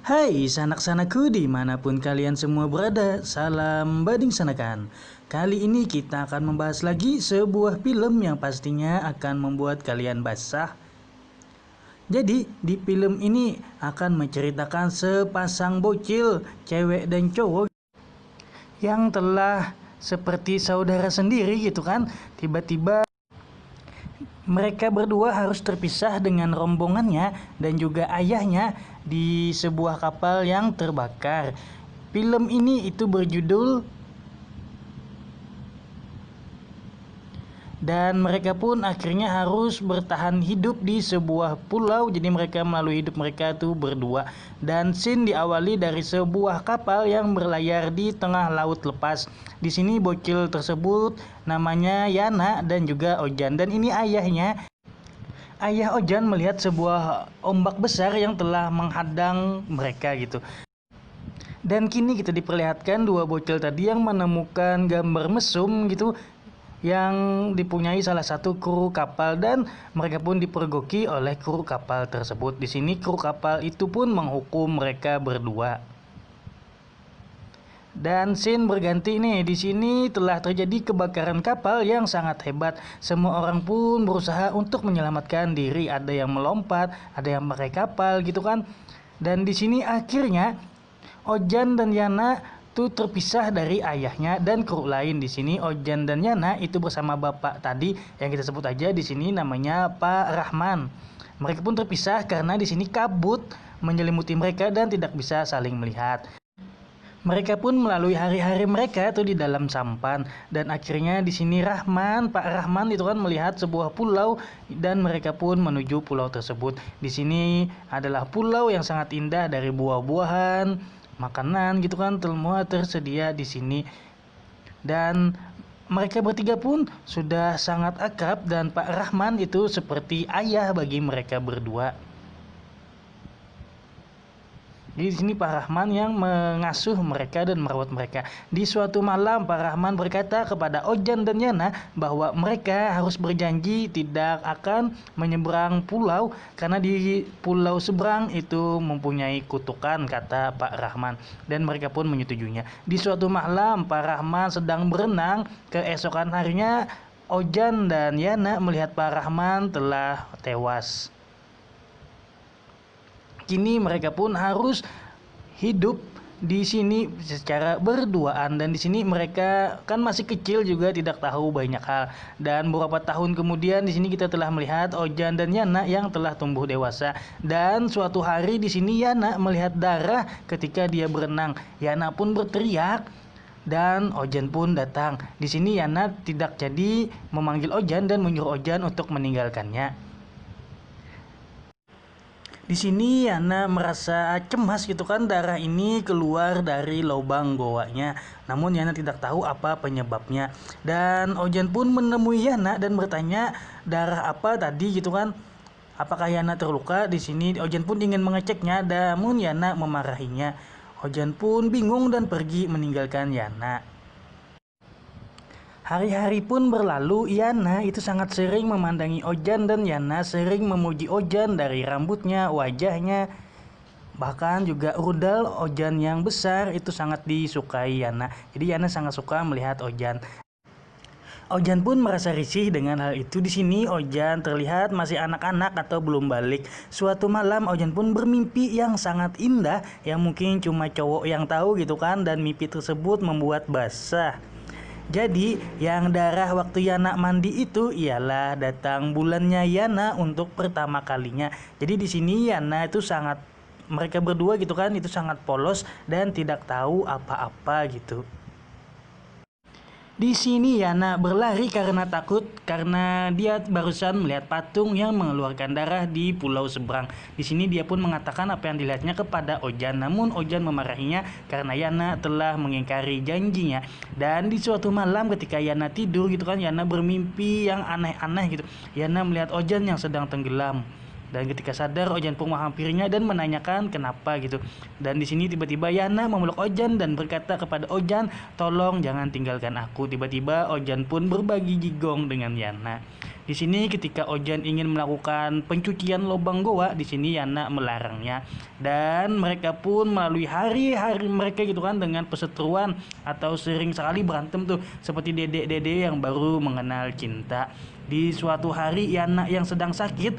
Hai sanak-sanaku dimanapun kalian semua berada, salam bading sanakan. Kali ini kita akan membahas lagi sebuah film yang pastinya akan membuat kalian basah. Jadi di film ini akan menceritakan sepasang bocil, cewek dan cowok yang telah seperti saudara sendiri gitu kan. Tiba-tiba mereka berdua harus terpisah dengan rombongannya dan juga ayahnya di sebuah kapal yang terbakar. Film ini itu berjudul dan mereka pun akhirnya harus bertahan hidup di sebuah pulau. Jadi mereka melalui hidup mereka tuh berdua. Dan scene diawali dari sebuah kapal yang berlayar di tengah laut lepas. Di sini bocil tersebut namanya Yana dan juga Ojan. Dan ini ayahnya. Ayah Ojan melihat sebuah ombak besar yang telah menghadang mereka gitu. Dan kini kita diperlihatkan dua bocil tadi yang menemukan gambar mesum gitu yang dipunyai salah satu kru kapal, dan mereka pun dipergoki oleh kru kapal tersebut. Di sini kru kapal itu pun menghukum mereka berdua. Dan scene berganti nih. Di sini telah terjadi kebakaran kapal yang sangat hebat. Semua orang pun berusaha untuk menyelamatkan diri. Ada yang melompat, ada yang pakai kapal gitu kan. Dan di sini akhirnya Ojan dan Yana itu terpisah dari ayahnya dan kru lain. Di sini Ojan dan Yana itu bersama bapak tadi yang kita sebut aja di sini namanya Pak Rahman. Mereka pun terpisah karena di sini kabut menyelimuti mereka dan tidak bisa saling melihat. Mereka pun melalui hari-hari mereka itu di dalam sampan, dan akhirnya di sini Pak Rahman itu kan melihat sebuah pulau dan mereka pun menuju pulau tersebut. Di sini adalah pulau yang sangat indah dari buah-buahan, makanan gitu kan, semua tersedia di sini. Dan mereka bertiga pun sudah sangat akrab dan Pak Rahman itu seperti ayah bagi mereka berdua. Di sini Pak Rahman yang mengasuh mereka dan merawat mereka. Di suatu malam Pak Rahman berkata kepada Ojan dan Yana bahwa mereka harus berjanji tidak akan menyeberang pulau karena di pulau seberang itu mempunyai kutukan, kata Pak Rahman, dan mereka pun menyetujuinya. Di suatu malam Pak Rahman sedang berenang, keesokan harinya Ojan dan Yana melihat Pak Rahman telah tewas. Kini mereka pun harus hidup di sini secara berduaan, dan di sini mereka kan masih kecil juga, tidak tahu banyak hal. Dan beberapa tahun kemudian di sini kita telah melihat Ojan dan Yana yang telah tumbuh dewasa. Dan suatu hari di sini Yana melihat darah ketika dia berenang. Yana pun berteriak dan Ojan pun datang. Di sini Yana tidak jadi memanggil Ojan dan menyuruh Ojan untuk meninggalkannya. Di sini Yana merasa cemas gitu kan, darah ini keluar dari lubang goanya. Namun Yana tidak tahu apa penyebabnya. Dan Ojan pun menemui Yana dan bertanya darah apa tadi gitu kan. Apakah Yana terluka? Di sini Ojan pun ingin mengeceknya, namun Yana memarahinya. Ojan pun bingung dan pergi meninggalkan Yana. Hari-hari pun berlalu. Yana itu sangat sering memandangi Ojan dan Yana sering memuji Ojan dari rambutnya, wajahnya, bahkan juga rudal Ojan yang besar itu sangat disukai Yana. Jadi Yana sangat suka melihat Ojan. Ojan pun merasa risih dengan hal itu. Di sini Ojan terlihat masih anak-anak atau belum balik. Suatu malam Ojan pun bermimpi yang sangat indah yang mungkin cuma cowok yang tahu gitu kan, dan mimpi tersebut membuat basah. Jadi yang darah waktu Yana mandi itu ialah datang bulannya Yana untuk pertama kalinya. Jadi di sini Yana itu sangat, mereka berdua gitu kan, itu sangat polos dan tidak tahu apa-apa gitu. Di sini Yana berlari karena takut, karena dia barusan melihat patung yang mengeluarkan darah di pulau seberang. Di sini dia pun mengatakan apa yang dilihatnya kepada Ojan, namun Ojan memarahinya karena Yana telah mengingkari janjinya. Dan di suatu malam ketika Yana tidur gitu kan, Yana bermimpi yang aneh-aneh gitu. Yana melihat Ojan yang sedang tenggelam. Dan ketika sadar Ojan pun menghampirinya dan menanyakan kenapa gitu. Dan di sini tiba-tiba Yana memeluk Ojan dan berkata kepada Ojan, "Tolong jangan tinggalkan aku." Tiba-tiba Ojan pun berbagi jigong dengan Yana. Di sini ketika Ojan ingin melakukan pencucian lubang goa, di sini Yana melarangnya. Dan mereka pun melalui hari-hari mereka gitu kan dengan perseteruan atau sering sekali berantem tuh seperti dedek-dedek yang baru mengenal cinta. Di suatu hari Yana yang sedang sakit,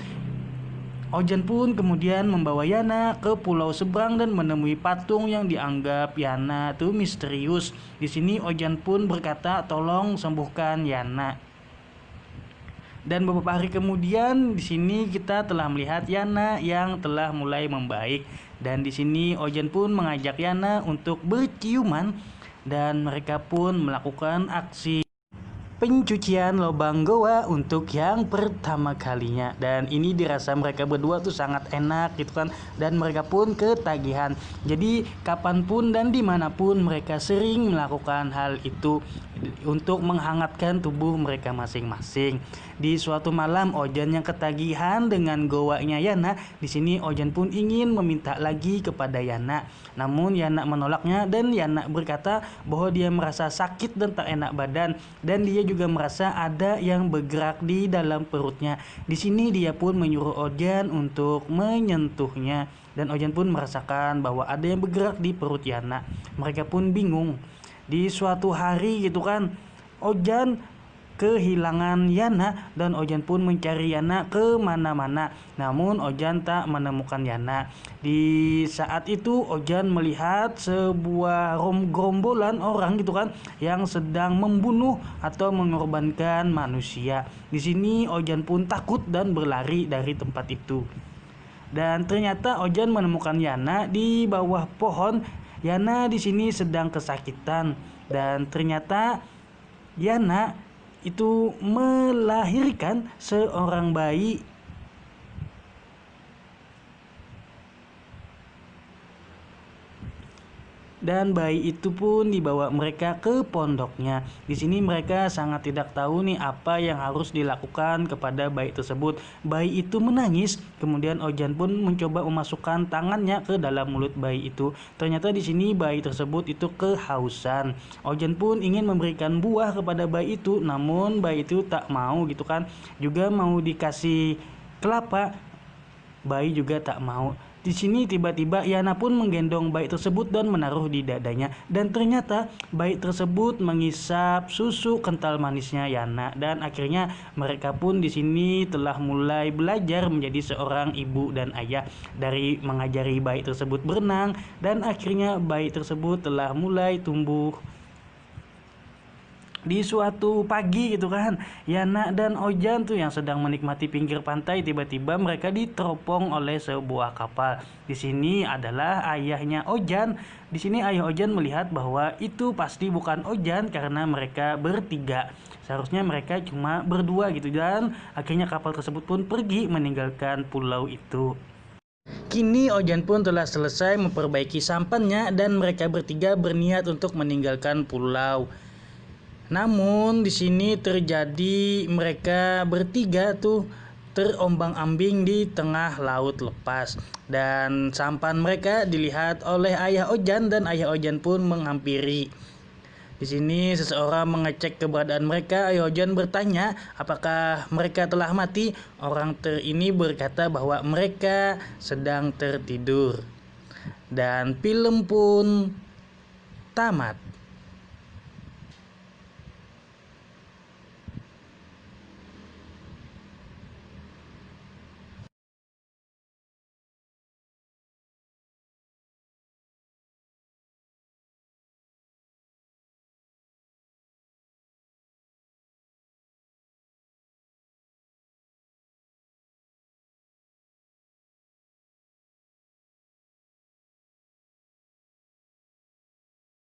Ojan pun kemudian membawa Yana ke pulau seberang dan menemui patung yang dianggap Yana tuh misterius. Di sini Ojan pun berkata, "Tolong sembuhkan Yana." Dan beberapa hari kemudian di sini kita telah melihat Yana yang telah mulai membaik. Dan di sini Ojan pun mengajak Yana untuk berciuman dan mereka pun melakukan aksi pencucian lubang goa untuk yang pertama kalinya. Dan ini dirasa mereka berdua tuh sangat enak gitu kan, dan mereka pun ketagihan. Jadi kapanpun dan dimanapun mereka sering melakukan hal itu untuk menghangatkan tubuh mereka masing-masing. Di suatu malam Ojan yang ketagihan dengan goanya Yana, di sini Ojan pun ingin meminta lagi kepada Yana. Namun Yana menolaknya dan Yana berkata bahwa dia merasa sakit dan tak enak badan, dan dia juga merasa ada yang bergerak di dalam perutnya. Di sini dia pun menyuruh Ojan untuk menyentuhnya, dan Ojan pun merasakan bahwa ada yang bergerak di perut Yana. Mereka pun bingung. Di suatu hari gitu kan, Ojan kehilangan Yana dan Ojan pun mencari Yana ke mana-mana. Namun Ojan tak menemukan Yana. Di saat itu Ojan melihat sebuah gerombolan orang gitu kan yang sedang membunuh atau mengorbankan manusia. Di sini Ojan pun takut dan berlari dari tempat itu. Dan ternyata Ojan menemukan Yana di bawah pohon. Yana di sini sedang kesakitan, dan ternyata Yana itu melahirkan seorang bayi. Dan bayi itu pun dibawa mereka ke pondoknya. Di sini mereka sangat tidak tahu nih apa yang harus dilakukan kepada bayi tersebut. Bayi itu menangis, kemudian Ojan pun mencoba memasukkan tangannya ke dalam mulut bayi itu. Ternyata di sini bayi tersebut itu kehausan. Ojan pun ingin memberikan buah kepada bayi itu, namun bayi itu tak mau gitu kan. Juga mau dikasih kelapa, bayi juga tak mau. Di sini tiba-tiba Yana pun menggendong bayi tersebut dan menaruh di dadanya, dan ternyata bayi tersebut mengisap susu kental manisnya Yana, dan akhirnya mereka pun di sini telah mulai belajar menjadi seorang ibu dan ayah, dari mengajari bayi tersebut berenang, dan akhirnya bayi tersebut telah mulai tumbuh. Di suatu pagi gitu kan, Yana dan Ojan tuh yang sedang menikmati pinggir pantai, tiba-tiba mereka diteropong oleh sebuah kapal. Di sini adalah ayahnya Ojan. Di sini ayah Ojan melihat bahwa itu pasti bukan Ojan karena mereka bertiga. Seharusnya mereka cuma berdua gitu, dan akhirnya kapal tersebut pun pergi meninggalkan pulau itu. Kini Ojan pun telah selesai memperbaiki sampannya dan mereka bertiga berniat untuk meninggalkan pulau. Namun di sini terjadi mereka bertiga tuh terombang-ambing di tengah laut lepas, dan sampan mereka dilihat oleh ayah Ojan dan ayah Ojan pun menghampiri. Di sini seseorang mengecek keberadaan mereka. Ayah Ojan bertanya apakah mereka telah mati. Orang ini berkata bahwa mereka sedang tertidur. Dan film pun tamat.